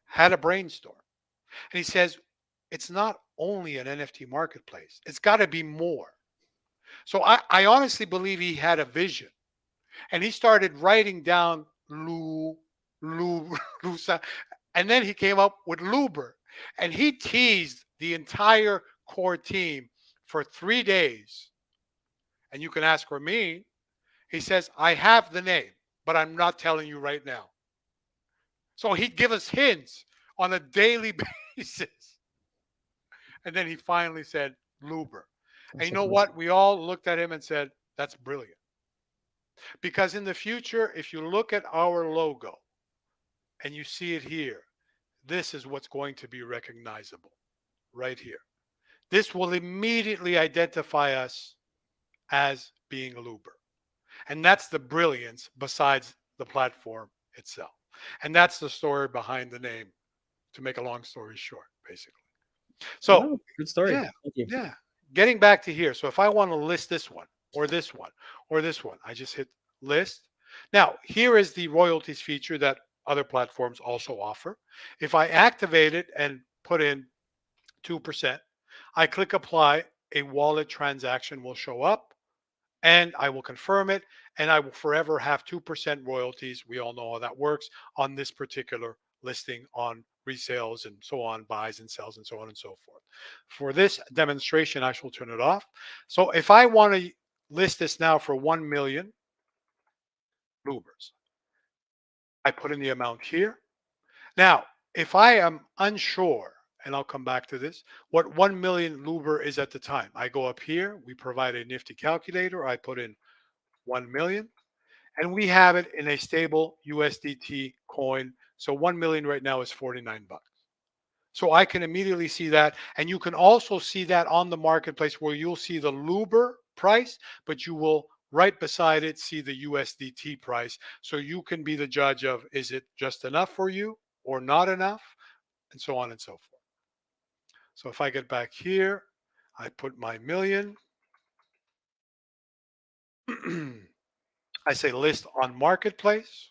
had a brainstorm. And he says, it's not only an NFT marketplace, it's got to be more. So I honestly believe he had a vision. And he started writing down Lu, and then he came up with Loobr. And he teased the entire core team for 3 days. And you can ask Ramin. He says, I have the name, but I'm not telling you right now. So he'd give us hints on a daily basis. And then he finally said, Loobr. And you know what? We all looked at him and said, that's brilliant. Because in the future, if you look at our logo and you see it here, this is what's going to be recognizable right here. This will immediately identify us as being Loobr. And that's the brilliance besides the platform itself. And that's the story behind the name, to make a long story short, basically. So, No, good story. yeah, Thank you. yeah. Getting back to here. So if I want to list this one or this one or this one, I just hit list. Now, here is the royalties feature that other platforms also offer. If I activate it and put in 2%, I click apply, a wallet transaction will show up and I will confirm it, and I will forever have 2% royalties. We all know how that works on this particular listing on resales and so on, buys and sells and so on and so forth. For this demonstration, I shall turn it off. So if I want to list this now for 1 million Loobrs, I put in the amount here. Now, if I am unsure, and I'll come back to this, what 1 million Loobr is at the time, I go up here, we provide a nifty calculator, I put in 1 million, and we have it in a stable USDT coin. So 1 million right now is 49 bucks. So I can immediately see that. And you can also see that on the marketplace where you'll see the Loobr price, but you will right beside it see the USDT price. So you can be the judge of, is it just enough for you or not enough? And so on and so forth. So if I get back here, I put my million. I say list on marketplace.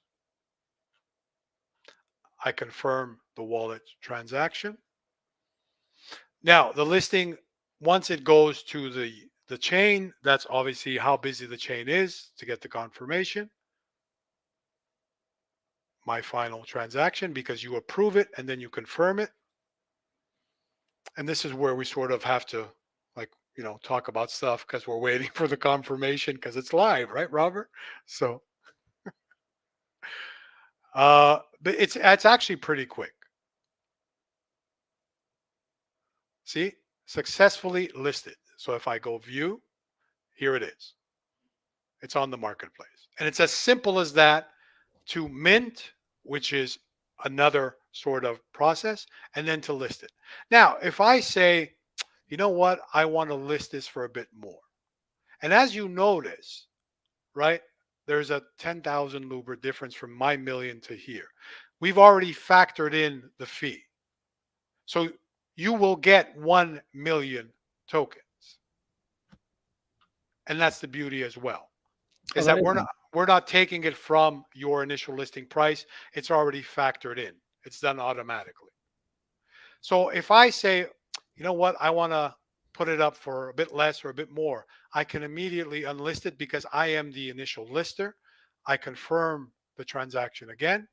I confirm the wallet transaction. Now, the listing, once it goes to the chain, that's obviously how busy the chain is to get the confirmation. My final transaction, because you approve it and then you confirm it. And this is where we sort of have to, like, talk about stuff because we're waiting for the confirmation because it's live, right, Robert? So, but it's actually pretty quick. See, successfully listed. So if I go view, here it is. It's on the marketplace. And it's as simple as that to mint, which is another sort of process, and then to list it. Now, if I say, you know what, I want to list this for a bit more. And as you notice, right, there's a 10,000 Loobr difference from my million to here. We've already factored in the fee. So you will get 1 million tokens. And that's the beauty as well. Is that we're not taking it from your initial listing price. It's already factored in. It's done automatically. So if I say, you know what, I want to put it up for a bit less or a bit more, I can immediately unlist it because I am the initial lister. I confirm the transaction again.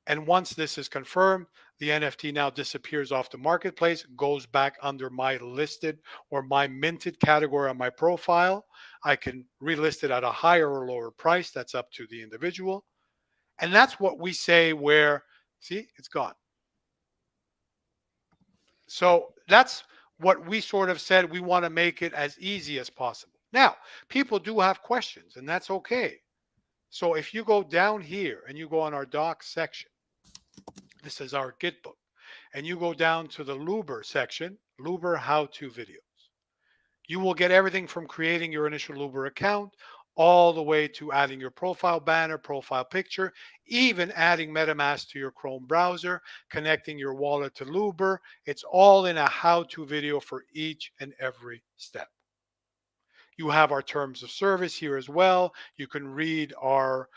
And once this is confirmed, the NFT now disappears off the marketplace, goes back under my listed or my minted category on my profile. I can relist it at a higher or lower price. That's up to the individual. And that's what we say where, see, it's gone. So that's what we sort of said. We want to make it as easy as possible. Now, people do have questions, and that's okay. So if you go down here and you go on our docs section, this is our Git book, and you go down to the Loobr section, Loobr how-to videos. You will get everything from creating your initial Loobr account all the way to adding your profile banner, profile picture, even adding MetaMask to your Chrome browser, connecting your wallet to Loobr. It's all in a how-to video for each and every step. You have our terms of service here as well. You can read our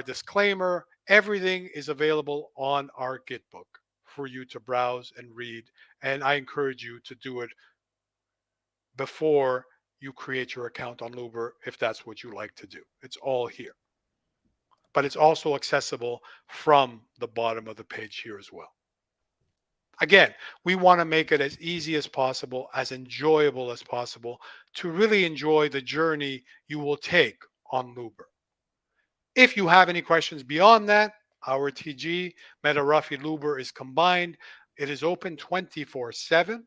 disclaimer. Everything is available on our Git book for you to browse and read. And I encourage you to do it before you create your account on Loobr if that's what you like to do. It's all here. But it's also accessible from the bottom of the page here as well. Again, we want to make it as easy as possible, as enjoyable as possible, to really enjoy the journey you will take on Loobr. If you have any questions beyond that, our TG, MetaRuffy Loobr is combined. It is open 24/7.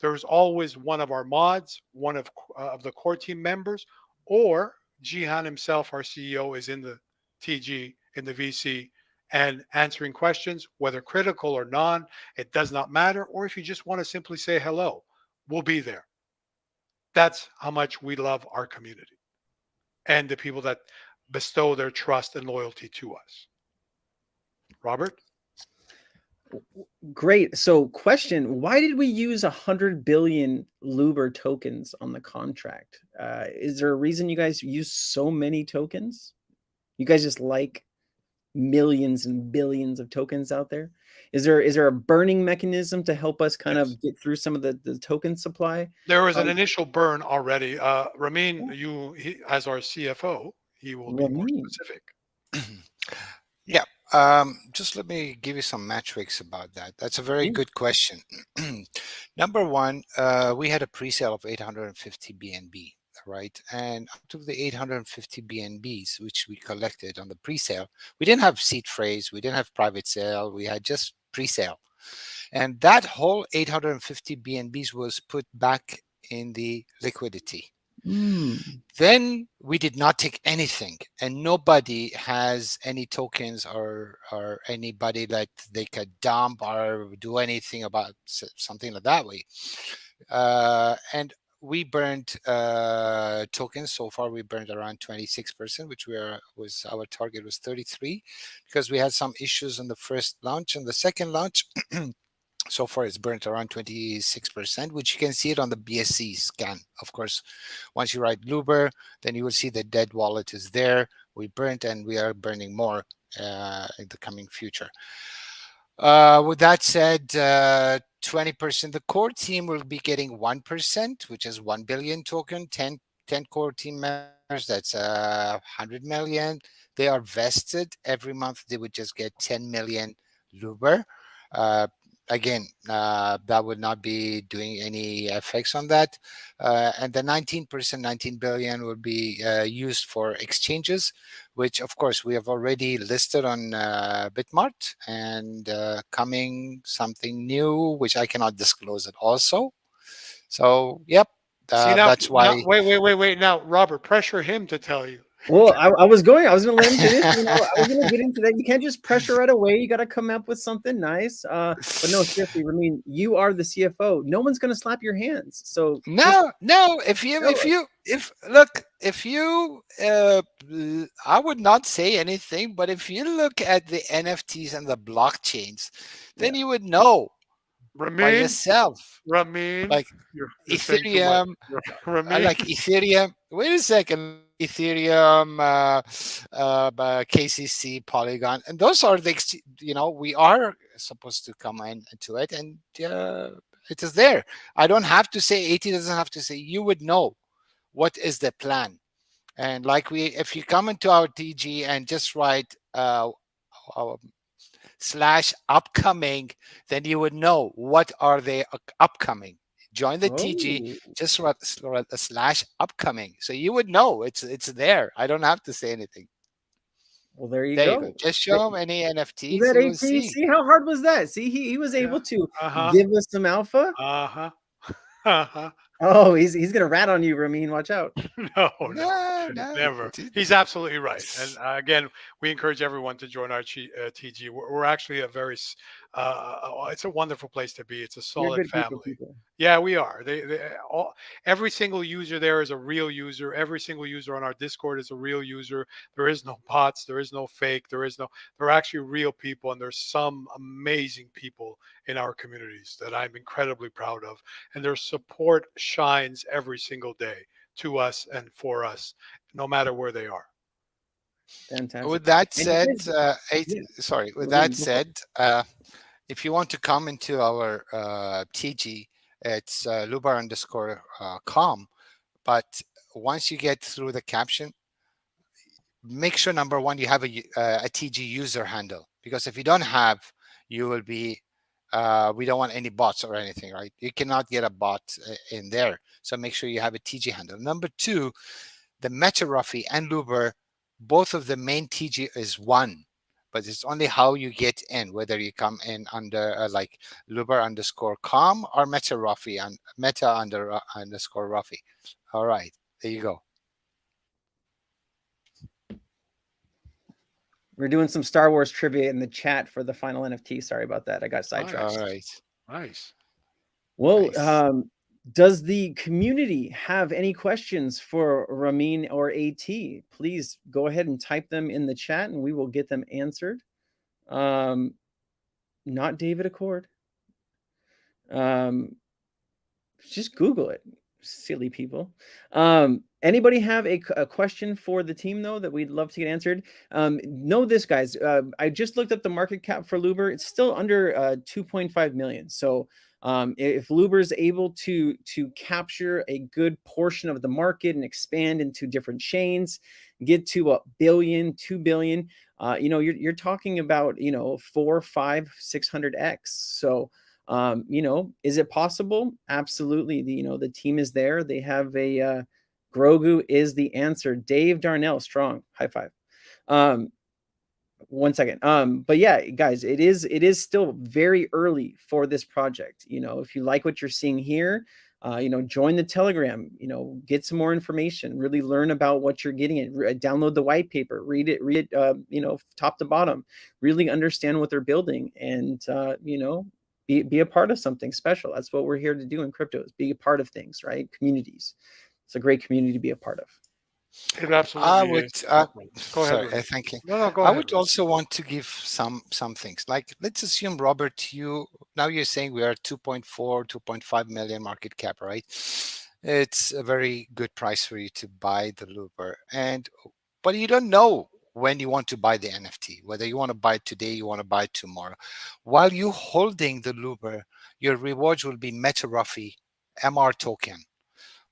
There's always one of our mods, one of the core team members, or Jihan himself, our CEO, is in the TG, in the VC, and answering questions, whether critical or non, it does not matter. Or if you just want to simply say hello, we'll be there. That's how much we love our community and the people that bestow their trust and loyalty to us. Robert? Great. So, question: why did we use 100 billion Loobr tokens on the contract? Is there a reason you guys use so many tokens? You guys just like millions and billions of tokens out there? Is there a burning mechanism to help us kind Yes. of get through some of the token supply? There was an Um, initial burn already. Ramin, as our CFO, he will be more Ramin. specific. Yeah. Just let me give you some metrics about that. That's a very Mm, good question. Number one, we had a pre-sale of 850 BNB, right? And out of the 850 BNBs, which we collected on the pre-sale, we didn't have seed phrase, we didn't have private sale, we had just pre-sale. And that whole 850 BNBs was put back in the liquidity. mm, Then we did not take anything, and nobody has any tokens or anybody that they could dump or do anything about something like that way. And we burned tokens. So far we burned around 26%, which was our target was 33, because we had some issues in the first launch and the second launch. So far it's burnt around 26%, which you can see it on the BSC scan. Of course, once you write Loobr, then you will see the dead wallet is there. We burnt and we are burning more in the coming future. With that said, 20%, the core team will be getting 1%, which is 1 billion token, 10 core team members, that's 100 million. They are vested every month. They would just get 10 million Loobr. Again, that would not be doing any effects on that. And the 19%, 19 billion will be used for exchanges, which of course we have already listed on Bitmart, and coming something new, which I cannot disclose it also. So, yep, See that's now, why. wait. Now, Robert, pressure him to tell you. Well, I was going to let him finish. I was going to get into that. You can't just pressure right away. You got to come up with something nice. But no, seriously, I mean, you are the CFO. No one's going to slap your hands. So just No. If tell us. look, if you, I would not say anything, but if you look at the NFTs and the blockchains, Yeah. then you would know by Ramin, yourself. Ramin, Like you're saying too much. Ethereum, I Ramin, like Ethereum. Wait a second. Ethereum, KCC, Polygon, and those are the we are supposed to come into it, and It is there. I don't have to say, 80 doesn't have to say. You would know what is the plan. And like if you come into our TG and just write slash upcoming, then you would know what are they upcoming. Join the TG, Oh, just write a slash upcoming, so you would know it's there. I don't have to say anything. well, there you There you go. go. Just Th- show them any Was NFTs, that you will 18? see. See how hard was that? See, he was Yeah. able to Uh-huh. give us some alpha. Uh-huh. Uh-huh. Oh, he's gonna rat on you, Ramin. Watch out. No, no, No, no. never. He's absolutely right. And again, we encourage everyone to join our TG. We're actually a very, it's a wonderful place to be. It's a You're a solid good group of family. people. Yeah, we are. Every single user there is a real user. Every single user on our Discord is a real user. There is no bots. There is no fake. They're actually real people. And there's some amazing people in our communities that I'm incredibly proud of. And their support shines every single day to us and for us, no matter where they are. Fantastic. With that And you said, guys, yeah, sorry. With Ramin, that go for it. said, if you want to come into our TG, it's Loobr underscore com. But once you get through the caption, make sure number one you have a TG user handle, because if you don't have, you will be. We don't want any bots or anything, right? You cannot get a bot in there. So make sure you have a TG handle. Number two, the Meta Ruffy and Loobr, both of the main TG is one, but it's only how you get in, whether you come in under like Loobr underscore com or Meta Ruffy and Meta underscore Ruffy. All right, there you go. We're doing some Star Wars trivia in the chat for the final NFT. Sorry about that. I got sidetracked. All Nice. right, Nice. Well, nice. does the community have any questions for Ramin or AT? Please go ahead and type them in the chat and we will get them answered. Not David Accord. Just Google it, silly people. Anybody have a question for the team though that we'd love to get answered? Know this, guys. I just looked up the market cap for Loobr. It's still under 2.5 million. So if Loobr is able to capture a good portion of the market and expand into different chains, get to a billion, 2 billion, you're talking about 4, 5, 600x. So is it possible? Absolutely. The team is there. They have a Grogu is the answer. Dave Darnell, strong. High five. Um, 1 second. But yeah, guys, it is still very early for this project. If you like what you're seeing here, join the Telegram, get some more information, really learn about what you're getting it, download the white paper, read it, top to bottom, really understand what they're building, and be a part of something special. That's what we're here to do in crypto, is be a part of things, right? Communities. It's a great community to be a part of. It I absolutely would, is. Go ahead, sorry, Remy. thank you. No, no, go I ahead, would Remy. also want to give some things. Like, let's assume, Robert, you're saying we are 2.4, 2.5 million market cap, right? It's a very good price for you to buy the Loobr, but you don't know when you want to buy the NFT, whether you want to buy it today, you want to buy it tomorrow. While you holding the Loobr, your rewards will be Meta Ruffy MR token.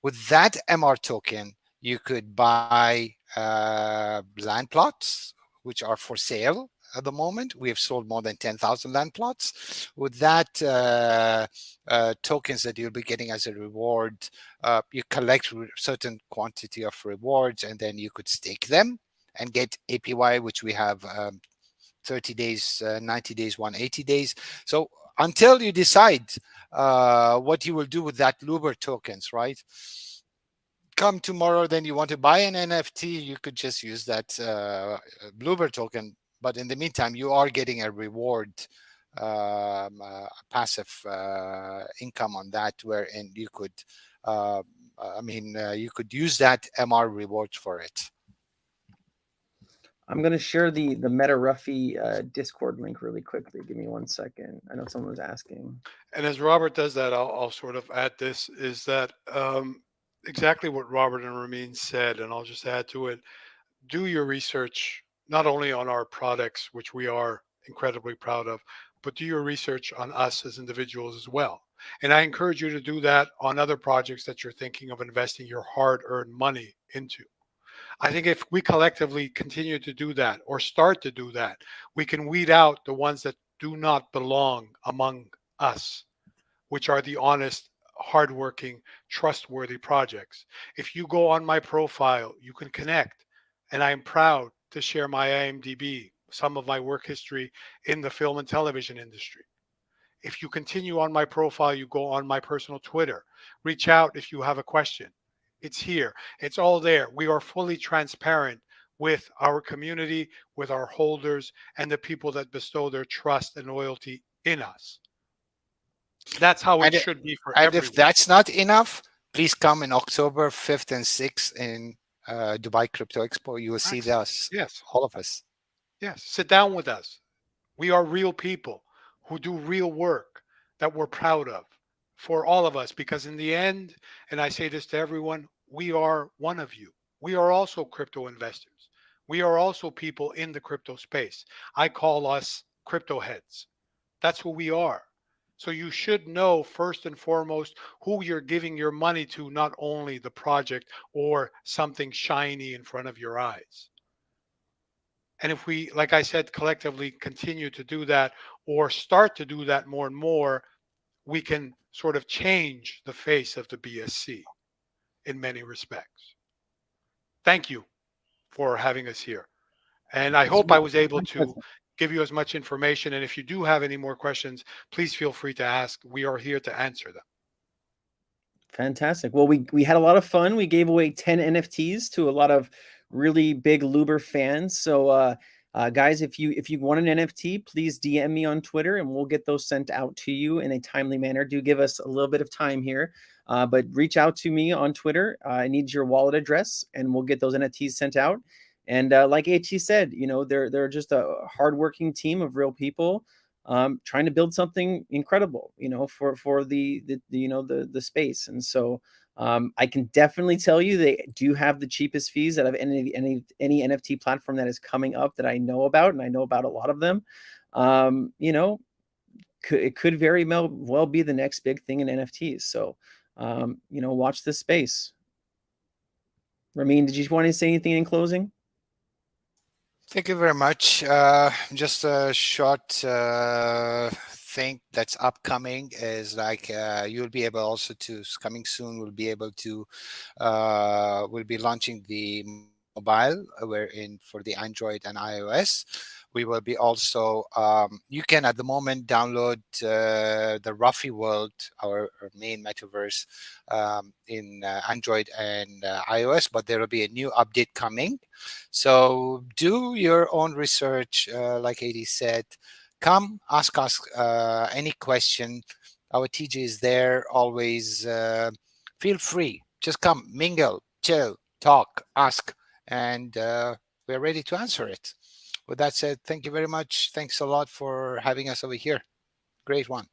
With that MR token, you could buy land plots, which are for sale at the moment. We have sold more than 10,000 land plots. With that tokens that you'll be getting as a reward, you collect certain quantity of rewards, and then you could stake them and get APY, which we have 30 days, 90 days, 180 days. So until you decide what you will do with that Loobr tokens, right? Come tomorrow, then you want to buy an NFT, you could just use that Loobr token. But in the meantime, you are getting a reward, passive income on that, wherein you could, you could use that MR rewards for it. I'm gonna share the Meta Ruffy Discord link really quickly. Give me 1 second. I know someone was asking. And as Robert does that, I'll sort of add this, is that exactly what Robert and Ramin said, and I'll just add to it. Do your research, not only on our products, which we are incredibly proud of, but do your research on us as individuals as well. And I encourage you to do that on other projects that you're thinking of investing your hard-earned money into. I think if we collectively continue to do that or start to do that, we can weed out the ones that do not belong among us, which are the honest, hardworking, trustworthy projects. If you go on my profile, you can connect. And I am proud to share my IMDb, some of my work history in the film and television industry. If you continue on my profile, you go on my personal Twitter. Reach out if you have a question. It's here. It's all there. We are fully transparent with our community, with our holders, and the people that bestow their trust and loyalty in us. That's how it And, should be for and if everyone. that's not enough, please come in October 5th and 6th in Dubai Crypto Expo. You will see Excellent. us, Yes. all of us. Yes. Sit down with us. We are real people who do real work that we're proud of for all of us, because in the end, and I say this to everyone, we are one of you. We are also crypto investors. We are also people in the crypto space. I call us crypto heads. That's who we are. So you should know first and foremost who you're giving your money to, not only the project or something shiny in front of your eyes. And if we, like I said, collectively continue to do that or start to do that more and more, we can sort of change the face of the BSC in many respects. Thank you for having us here. And I It's hope I was my able to pleasure. give you as much information. And if you do have any more questions, please feel free to ask. We are here to answer them. Fantastic. Well, we had a lot of fun. We gave away 10 NFTs to a lot of really big Loobr fans. So guys, if you want an NFT, please DM me on Twitter and we'll get those sent out to you in a timely manner. Do give us a little bit of time here. But reach out to me on Twitter. I need your wallet address and we'll get those NFTs sent out. And like HT said, they're just a hardworking team of real people trying to build something incredible, for the space. And so I can definitely tell you they do have the cheapest fees out of any NFT platform that is coming up that I know about, and I know about a lot of them. It could very well be the next big thing in NFTs. So watch this space. Ramin, did you want to say anything in closing? Thank you very much. Just a short thing that's upcoming is like you'll be able also to coming soon. We'll be able to we'll be launching the mobile wherein for the Android and iOS. We will be also you can at the moment download the Ruffy World, our main metaverse, in Android and iOS, but there will be a new update coming. So do your own research, like AD said. Come, ask us any question. Our TJ is there always. Feel free. Just come, mingle, chill, talk, ask, and we're ready to answer it. With that said, thank you very much. Thanks a lot for having us over here. Great one.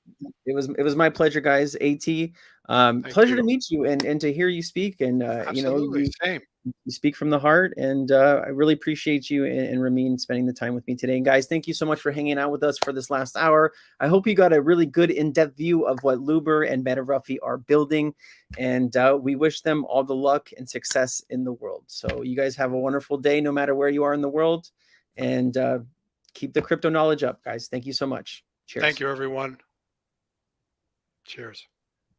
It was my pleasure, guys. AT, Thank pleasure to you. meet you and to hear you speak. And Absolutely. Same. you speak from the heart, and I really appreciate you and Ramin spending the time with me today. And guys, thank you so much for hanging out with us for this last hour. I hope you got a really good in-depth view of what Loobr and MetaRuffy are building, and we wish them all the luck and success in the world. So you guys have a wonderful day, no matter where you are in the world, and keep the crypto knowledge up, guys. Thank you so much. Cheers. Thank you, everyone. Cheers.